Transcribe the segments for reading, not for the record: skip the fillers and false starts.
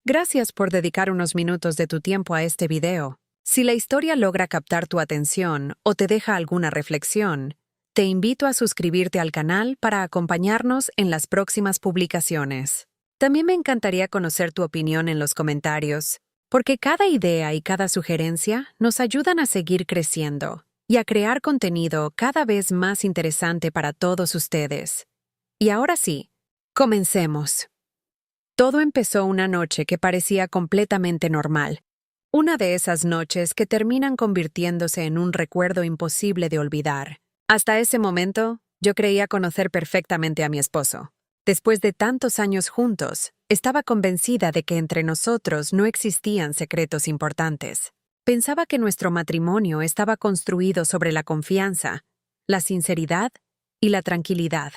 Gracias por dedicar unos minutos de tu tiempo a este video. Si la historia logra captar tu atención o te deja alguna reflexión, te invito a suscribirte al canal para acompañarnos en las próximas publicaciones. También me encantaría conocer tu opinión en los comentarios, porque cada idea y cada sugerencia nos ayudan a seguir creciendo y a crear contenido cada vez más interesante para todos ustedes. Y ahora sí, comencemos. Todo empezó una noche que parecía completamente normal. Una de esas noches que terminan convirtiéndose en un recuerdo imposible de olvidar. Hasta ese momento, yo creía conocer perfectamente a mi esposo. Después de tantos años juntos, estaba convencida de que entre nosotros no existían secretos importantes. Pensaba que nuestro matrimonio estaba construido sobre la confianza, la sinceridad y la tranquilidad.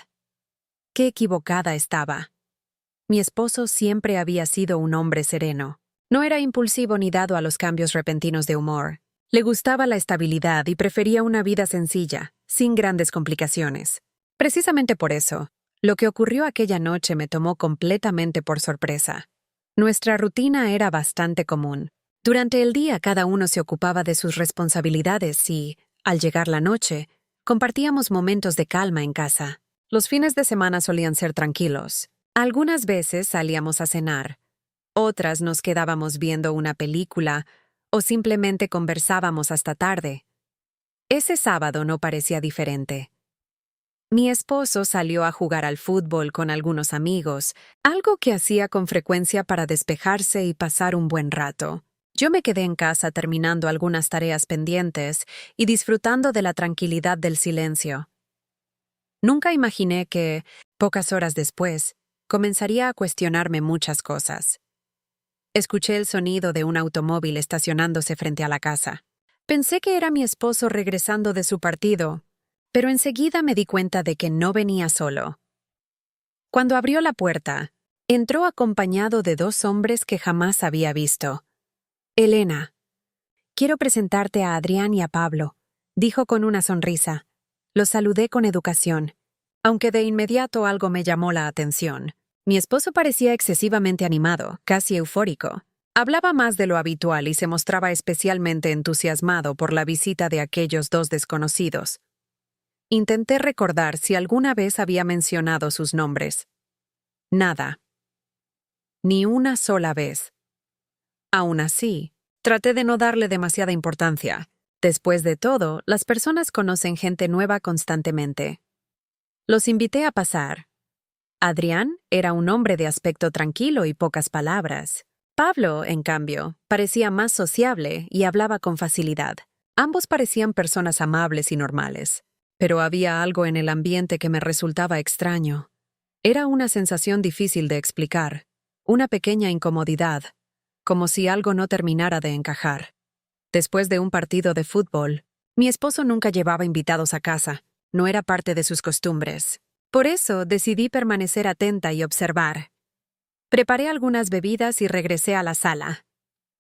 Qué equivocada estaba. Mi esposo siempre había sido un hombre sereno. No era impulsivo ni dado a los cambios repentinos de humor. Le gustaba la estabilidad y prefería una vida sencilla, sin grandes complicaciones. Precisamente por eso, lo que ocurrió aquella noche me tomó completamente por sorpresa. Nuestra rutina era bastante común. Durante el día cada uno se ocupaba de sus responsabilidades y, al llegar la noche, compartíamos momentos de calma en casa. Los fines de semana solían ser tranquilos. Algunas veces salíamos a cenar, otras nos quedábamos viendo una película o simplemente conversábamos hasta tarde. Ese sábado no parecía diferente. Mi esposo salió a jugar al fútbol con algunos amigos, algo que hacía con frecuencia para despejarse y pasar un buen rato. Yo me quedé en casa terminando algunas tareas pendientes y disfrutando de la tranquilidad del silencio. Nunca imaginé que, pocas horas después, comenzaría a cuestionarme muchas cosas. Escuché el sonido de un automóvil estacionándose frente a la casa. Pensé que era mi esposo regresando de su partido, pero enseguida me di cuenta de que no venía solo. Cuando abrió la puerta, entró acompañado de dos hombres que jamás había visto. «Elena, quiero presentarte a Adrián y a Pablo», dijo con una sonrisa. Los saludé con educación, aunque de inmediato algo me llamó la atención. Mi esposo parecía excesivamente animado, casi eufórico. Hablaba más de lo habitual y se mostraba especialmente entusiasmado por la visita de aquellos dos desconocidos. Intenté recordar si alguna vez había mencionado sus nombres. Nada. Ni una sola vez. Aún así, traté de no darle demasiada importancia. Después de todo, las personas conocen gente nueva constantemente. Los invité a pasar. Adrián era un hombre de aspecto tranquilo y pocas palabras. Pablo, en cambio, parecía más sociable y hablaba con facilidad. Ambos parecían personas amables y normales, pero había algo en el ambiente que me resultaba extraño. Era una sensación difícil de explicar, una pequeña incomodidad, como si algo no terminara de encajar. Después de un partido de fútbol, mi esposo nunca llevaba invitados a casa, no era parte de sus costumbres. Por eso decidí permanecer atenta y observar. Preparé algunas bebidas y regresé a la sala.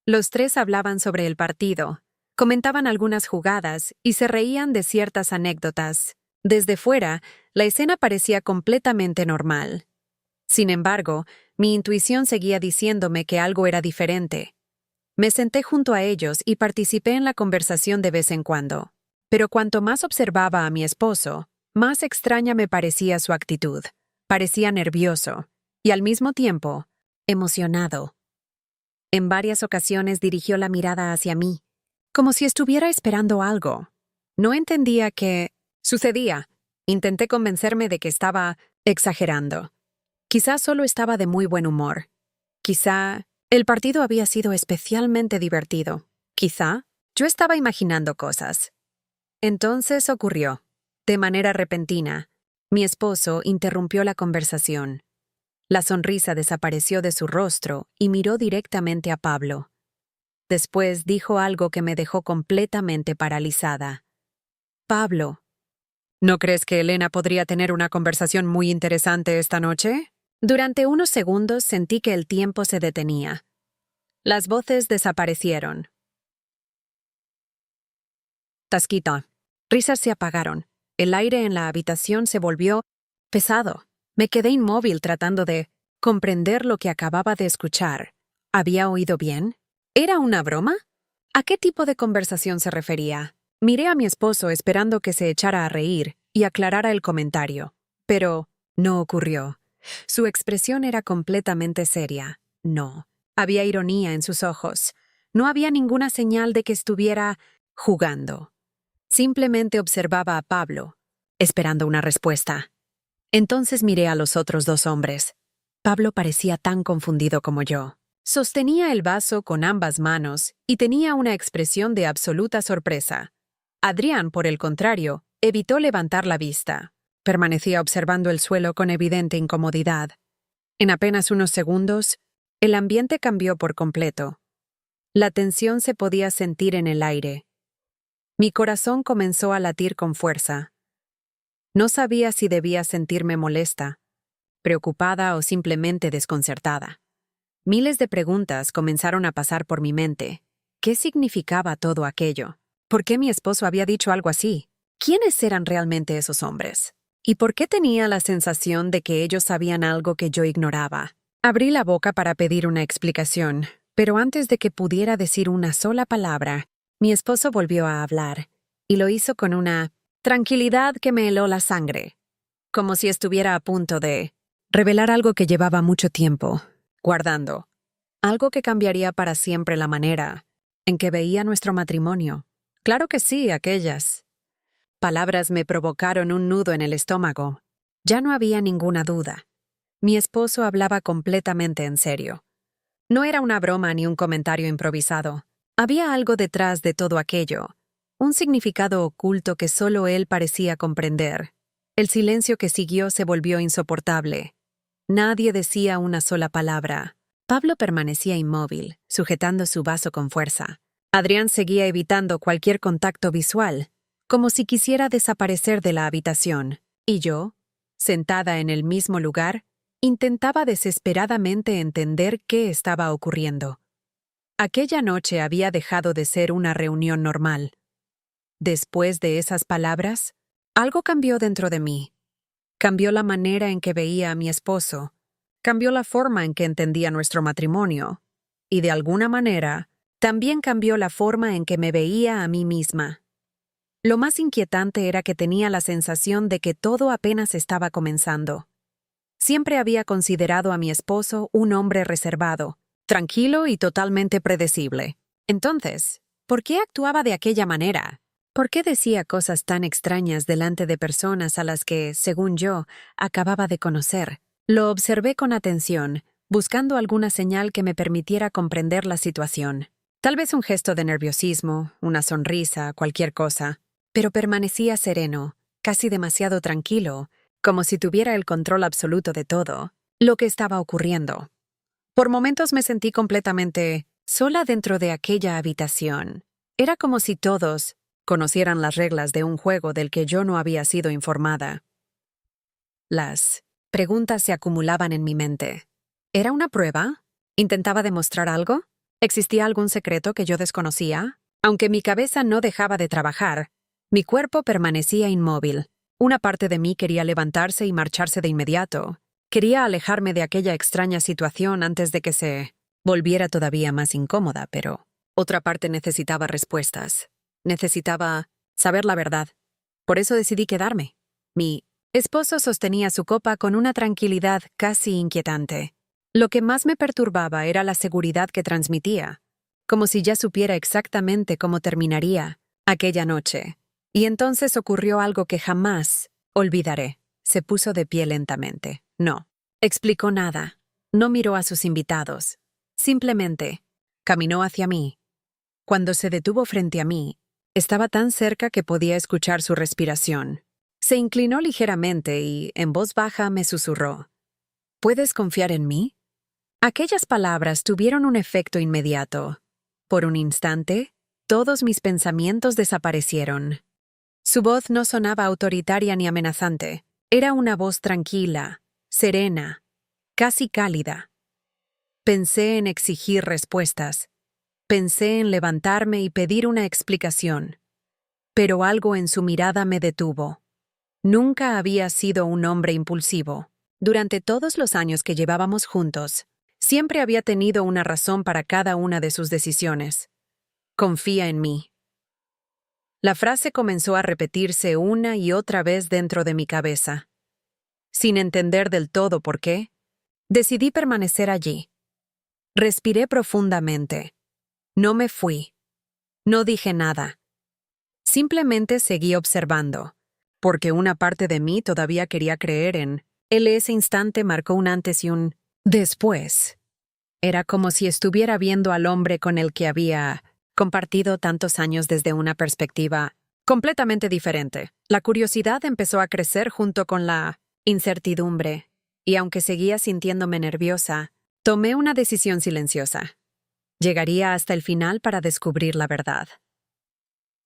Los tres hablaban sobre el partido, comentaban algunas jugadas y se reían de ciertas anécdotas. Desde fuera, la escena parecía completamente normal. Sin embargo, mi intuición seguía diciéndome que algo era diferente. Me senté junto a ellos y participé en la conversación de vez en cuando. Pero cuanto más observaba a mi esposo, más extraña me parecía su actitud. Parecía nervioso y al mismo tiempo emocionado. En varias ocasiones dirigió la mirada hacia mí, como si estuviera esperando algo. No entendía qué sucedía. Intenté convencerme de que estaba exagerando. Quizá solo estaba de muy buen humor. Quizá el partido había sido especialmente divertido. Quizá yo estaba imaginando cosas. Entonces ocurrió. De manera repentina, mi esposo interrumpió la conversación. La sonrisa desapareció de su rostro y miró directamente a Pablo. Después dijo algo que me dejó completamente paralizada. «Pablo, ¿no crees que Elena podría tener una conversación muy interesante esta noche?» Durante unos segundos sentí que el tiempo se detenía. Las voces desaparecieron. Tasquita. Risas se apagaron. El aire en la habitación se volvió pesado. Me quedé inmóvil tratando de comprender lo que acababa de escuchar. ¿Había oído bien? ¿Era una broma? ¿A qué tipo de conversación se refería? Miré a mi esposo esperando que se echara a reír y aclarara el comentario, pero no ocurrió. Su expresión era completamente seria. No. Había ironía en sus ojos. No había ninguna señal de que estuviera jugando. Simplemente observaba a Pablo, esperando una respuesta. Entonces miré a los otros dos hombres. Pablo parecía tan confundido como yo. Sostenía el vaso con ambas manos y tenía una expresión de absoluta sorpresa. Adrián, por el contrario, evitó levantar la vista. Permanecía observando el suelo con evidente incomodidad. En apenas unos segundos, el ambiente cambió por completo. La tensión se podía sentir en el aire. Mi corazón comenzó a latir con fuerza. No sabía si debía sentirme molesta, preocupada o simplemente desconcertada. Miles de preguntas comenzaron a pasar por mi mente. ¿Qué significaba todo aquello? ¿Por qué mi esposo había dicho algo así? ¿Quiénes eran realmente esos hombres? ¿Y por qué tenía la sensación de que ellos sabían algo que yo ignoraba? Abrí la boca para pedir una explicación, pero antes de que pudiera decir una sola palabra, mi esposo volvió a hablar, y lo hizo con una tranquilidad que me heló la sangre, como si estuviera a punto de revelar algo que llevaba mucho tiempo guardando, algo que cambiaría para siempre la manera en que veía nuestro matrimonio. Claro que sí, aquellas palabras me provocaron un nudo en el estómago. Ya no había ninguna duda. Mi esposo hablaba completamente en serio. No era una broma ni un comentario improvisado. Había algo detrás de todo aquello, un significado oculto que solo él parecía comprender. El silencio que siguió se volvió insoportable. Nadie decía una sola palabra. Pablo permanecía inmóvil, sujetando su vaso con fuerza. Adrián seguía evitando cualquier contacto visual, como si quisiera desaparecer de la habitación. Y yo, sentada en el mismo lugar, intentaba desesperadamente entender qué estaba ocurriendo. Aquella noche había dejado de ser una reunión normal. Después de esas palabras, algo cambió dentro de mí. Cambió la manera en que veía a mi esposo. Cambió la forma en que entendía nuestro matrimonio. Y de alguna manera, también cambió la forma en que me veía a mí misma. Lo más inquietante era que tenía la sensación de que todo apenas estaba comenzando. Siempre había considerado a mi esposo un hombre reservado, tranquilo y totalmente predecible. Entonces, ¿por qué actuaba de aquella manera? ¿Por qué decía cosas tan extrañas delante de personas a las que, según yo, acababa de conocer? Lo observé con atención, buscando alguna señal que me permitiera comprender la situación. Tal vez un gesto de nerviosismo, una sonrisa, cualquier cosa. Pero permanecía sereno, casi demasiado tranquilo, como si tuviera el control absoluto de todo lo que estaba ocurriendo. Por momentos me sentí completamente sola dentro de aquella habitación. Era como si todos conocieran las reglas de un juego del que yo no había sido informada. Las preguntas se acumulaban en mi mente. ¿Era una prueba? ¿Intentaba demostrar algo? ¿Existía algún secreto que yo desconocía? Aunque mi cabeza no dejaba de trabajar, mi cuerpo permanecía inmóvil. Una parte de mí quería levantarse y marcharse de inmediato. Quería alejarme de aquella extraña situación antes de que se volviera todavía más incómoda, pero otra parte necesitaba respuestas. Necesitaba saber la verdad. Por eso decidí quedarme. Mi esposo sostenía su copa con una tranquilidad casi inquietante. Lo que más me perturbaba era la seguridad que transmitía, como si ya supiera exactamente cómo terminaría aquella noche. Y entonces ocurrió algo que jamás olvidaré. Se puso de pie lentamente. No explicó nada. No miró a sus invitados. Simplemente caminó hacia mí. Cuando se detuvo frente a mí, estaba tan cerca que podía escuchar su respiración. Se inclinó ligeramente y, en voz baja, me susurró: ¿Puedes confiar en mí? Aquellas palabras tuvieron un efecto inmediato. Por un instante, todos mis pensamientos desaparecieron. Su voz no sonaba autoritaria ni amenazante. Era una voz tranquila, serena, casi cálida. Pensé en exigir respuestas. Pensé en levantarme y pedir una explicación. Pero algo en su mirada me detuvo. Nunca había sido un hombre impulsivo. Durante todos los años que llevábamos juntos, Siempre había tenido una razón para cada una de sus decisiones. Confía en mí. La frase comenzó a repetirse una y otra vez dentro de mi cabeza. Sin entender del todo por qué, decidí permanecer allí. Respiré profundamente. No me fui. No dije nada. Simplemente seguí observando, porque una parte de mí todavía quería creer en él. Ese instante marcó un antes y un después. Era como si estuviera viendo al hombre con el que había compartido tantos años desde una perspectiva completamente diferente. La curiosidad empezó a crecer junto con la incertidumbre, y aunque seguía sintiéndome nerviosa, tomé una decisión silenciosa. Llegaría hasta el final para descubrir la verdad.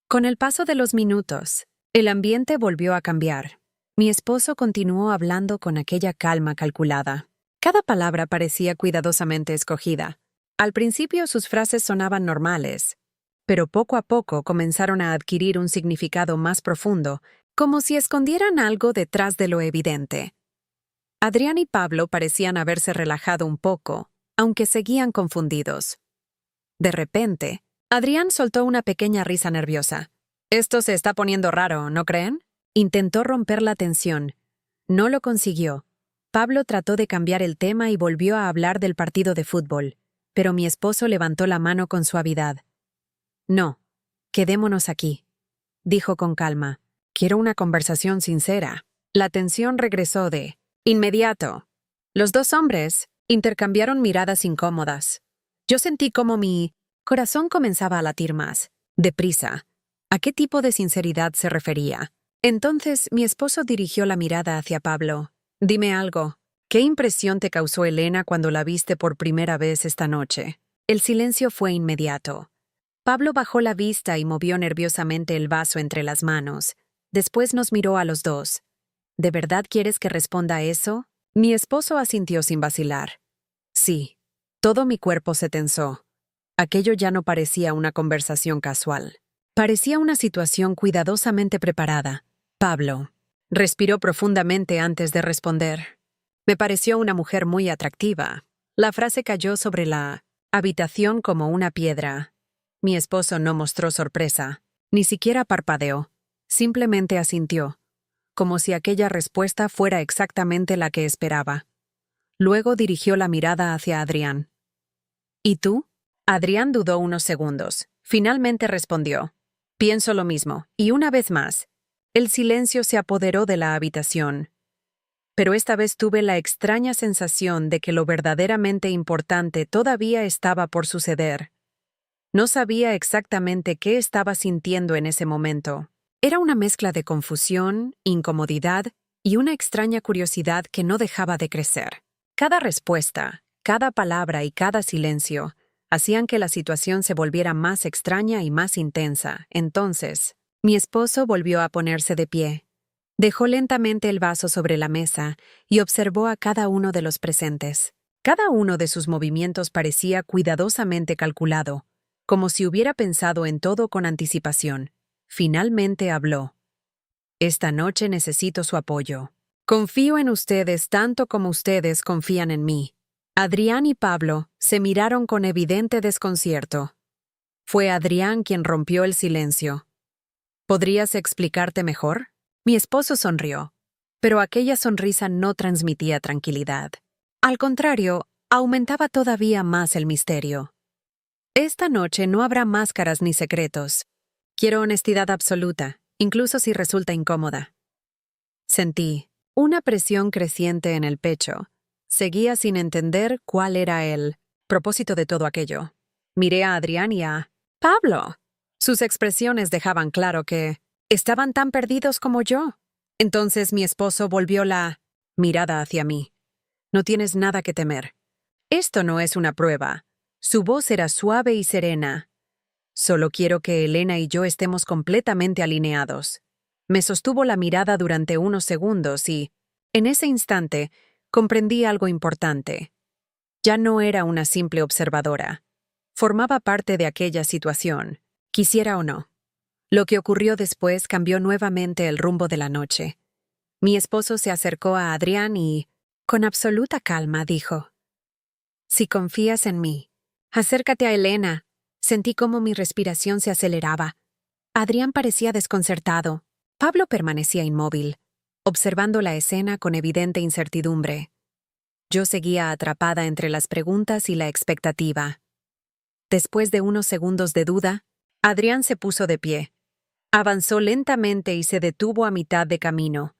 Con el paso de los minutos, el ambiente volvió a cambiar. Mi esposo continuó hablando con aquella calma calculada. Cada palabra parecía cuidadosamente escogida. Al principio sus frases sonaban normales, pero poco a poco comenzaron a adquirir un significado más profundo, como si escondieran algo detrás de lo evidente. Adrián y Pablo parecían haberse relajado un poco, aunque seguían confundidos. De repente, Adrián soltó una pequeña risa nerviosa. «Esto se está poniendo raro, ¿no creen?» Intentó romper la tensión. No lo consiguió. Pablo trató de cambiar el tema y volvió a hablar del partido de fútbol, pero mi esposo levantó la mano con suavidad. «No, quedémonos aquí», dijo con calma. «Quiero una conversación sincera». La tensión regresó de inmediato. Los dos hombres intercambiaron miradas incómodas. Yo sentí como mi corazón comenzaba a latir más, deprisa. ¿A qué tipo de sinceridad se refería? Entonces mi esposo dirigió la mirada hacia Pablo. «Dime algo. ¿Qué impresión te causó Elena cuando la viste por primera vez esta noche?» El silencio fue inmediato. Pablo bajó la vista y movió nerviosamente el vaso entre las manos. Después nos miró a los dos. «¿De verdad quieres que responda eso?» Mi esposo asintió sin vacilar. «Sí». Todo mi cuerpo se tensó. Aquello ya no parecía una conversación casual. Parecía una situación cuidadosamente preparada. Pablo respiró profundamente antes de responder. «Me pareció una mujer muy atractiva». La frase cayó sobre la habitación como una piedra. Mi esposo no mostró sorpresa, ni siquiera parpadeó. Simplemente asintió, como si aquella respuesta fuera exactamente la que esperaba. Luego dirigió la mirada hacia Adrián. «¿Y tú?» Adrián dudó unos segundos. Finalmente respondió. «Pienso lo mismo». Y una vez más, el silencio se apoderó de la habitación. Pero esta vez tuve la extraña sensación de que lo verdaderamente importante todavía estaba por suceder. No sabía exactamente qué estaba sintiendo en ese momento. Era una mezcla de confusión, incomodidad y una extraña curiosidad que no dejaba de crecer. Cada respuesta, cada palabra y cada silencio hacían que la situación se volviera más extraña y más intensa. Entonces, mi esposo volvió a ponerse de pie. Dejó lentamente el vaso sobre la mesa y observó a cada uno de los presentes. Cada uno de sus movimientos parecía cuidadosamente calculado, como si hubiera pensado en todo con anticipación. Finalmente habló. «Esta noche necesito su apoyo. Confío en ustedes tanto como ustedes confían en mí». Adrián y Pablo se miraron con evidente desconcierto. Fue Adrián quien rompió el silencio. «¿Podrías explicarte mejor?» Mi esposo sonrió, pero aquella sonrisa no transmitía tranquilidad. Al contrario, aumentaba todavía más el misterio. «Esta noche no habrá máscaras ni secretos. Quiero honestidad absoluta, incluso si resulta incómoda». Sentí una presión creciente en el pecho. Seguía sin entender cuál era el propósito de todo aquello. Miré a Adrián y a Pablo. Sus expresiones dejaban claro que estaban tan perdidos como yo. Entonces mi esposo volvió la mirada hacia mí. «No tienes nada que temer. Esto no es una prueba». Su voz era suave y serena. «Solo quiero que Elena y yo estemos completamente alineados». Me sostuvo la mirada durante unos segundos y, en ese instante, comprendí algo importante. Ya no era una simple observadora. Formaba parte de aquella situación, quisiera o no. Lo que ocurrió después cambió nuevamente el rumbo de la noche. Mi esposo se acercó a Adrián y, con absoluta calma, dijo: Si confías en mí, acércate a Elena. Sentí cómo mi respiración se aceleraba. Adrián parecía desconcertado. Pablo permanecía inmóvil, observando la escena con evidente incertidumbre. Yo seguía atrapada entre las preguntas y la expectativa. Después de unos segundos de duda, Adrián se puso de pie. Avanzó lentamente y se detuvo a mitad de camino,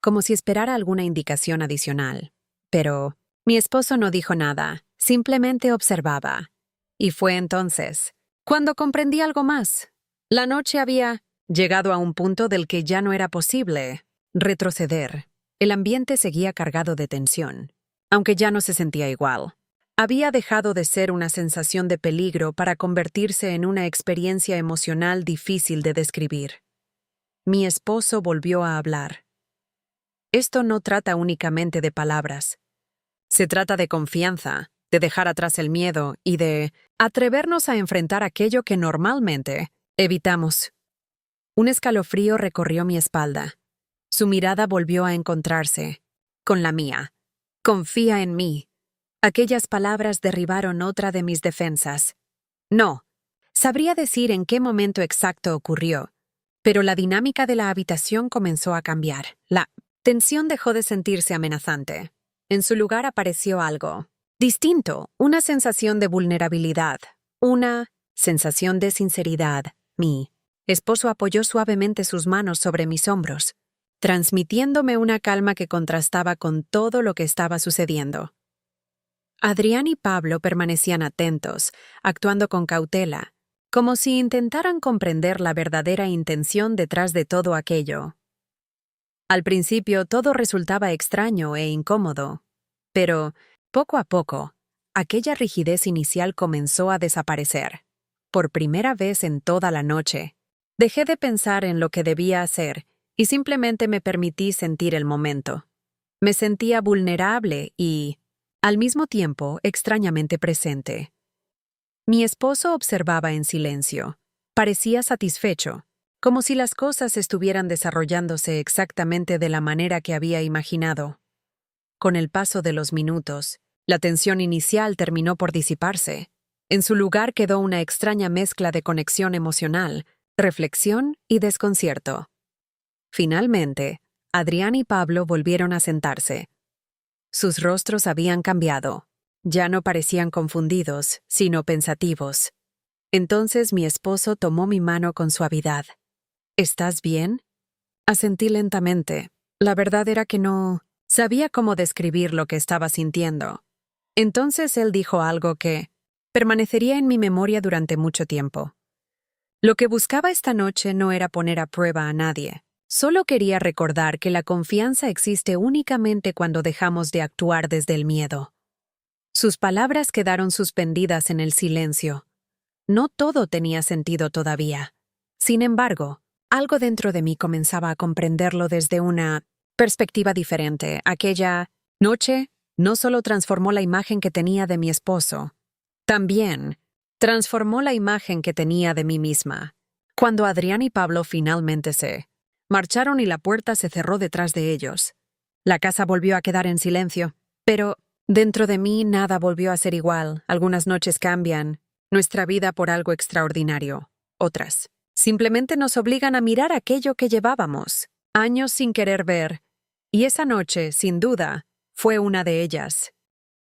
como si esperara alguna indicación adicional. Pero mi esposo no dijo nada, simplemente observaba. Y fue entonces, cuando comprendí algo más. La noche había llegado a un punto del que ya no era posible retroceder. El ambiente seguía cargado de tensión, aunque ya no se sentía igual. Había dejado de ser una sensación de peligro para convertirse en una experiencia emocional difícil de describir. Mi esposo volvió a hablar. Esto no trata únicamente de palabras. Se trata de confianza, de dejar atrás el miedo y de atrevernos a enfrentar aquello que normalmente evitamos. Un escalofrío recorrió mi espalda. Su mirada volvió a encontrarse con la mía. Confía en mí. Aquellas palabras derribaron otra de mis defensas. No, sabría decir en qué momento exacto ocurrió, pero la dinámica de la habitación comenzó a cambiar. La tensión dejó de sentirse amenazante. En su lugar apareció algo distinto, una sensación de vulnerabilidad, una sensación de sinceridad. Mi esposo apoyó suavemente sus manos sobre mis hombros, transmitiéndome una calma que contrastaba con todo lo que estaba sucediendo. Adrián y Pablo permanecían atentos, actuando con cautela, como si intentaran comprender la verdadera intención detrás de todo aquello. Al principio todo resultaba extraño e incómodo, pero, poco a poco, aquella rigidez inicial comenzó a desaparecer. Por primera vez en toda la noche, dejé de pensar en lo que debía hacer y simplemente me permití sentir el momento. Me sentía vulnerable y, al mismo tiempo, extrañamente presente. Mi esposo observaba en silencio. Parecía satisfecho, como si las cosas estuvieran desarrollándose exactamente de la manera que había imaginado. Con el paso de los minutos, la tensión inicial terminó por disiparse. En su lugar quedó una extraña mezcla de conexión emocional, reflexión y desconcierto. Finalmente, Adrián y Pablo volvieron a sentarse. Sus rostros habían cambiado. Ya no parecían confundidos, sino pensativos. Entonces mi esposo tomó mi mano con suavidad. ¿Estás bien? Asentí lentamente. La verdad era que no sabía cómo describir lo que estaba sintiendo. Entonces él dijo algo que permanecería en mi memoria durante mucho tiempo. Lo que buscaba esta noche no era poner a prueba a nadie. Solo quería recordar que la confianza existe únicamente cuando dejamos de actuar desde el miedo. Sus palabras quedaron suspendidas en el silencio. No todo tenía sentido todavía. Sin embargo, algo dentro de mí comenzaba a comprenderlo desde una perspectiva diferente. Aquella noche no solo transformó la imagen que tenía de mi esposo, también transformó la imagen que tenía de mí misma. Cuando Adrián y Pablo finalmente se marcharon y la puerta se cerró detrás de ellos, la casa volvió a quedar en silencio, pero dentro de mí nada volvió a ser igual. Algunas noches cambian nuestra vida por algo extraordinario. Otras simplemente nos obligan a mirar aquello que llevábamos años sin querer ver. Y esa noche, sin duda, fue una de ellas.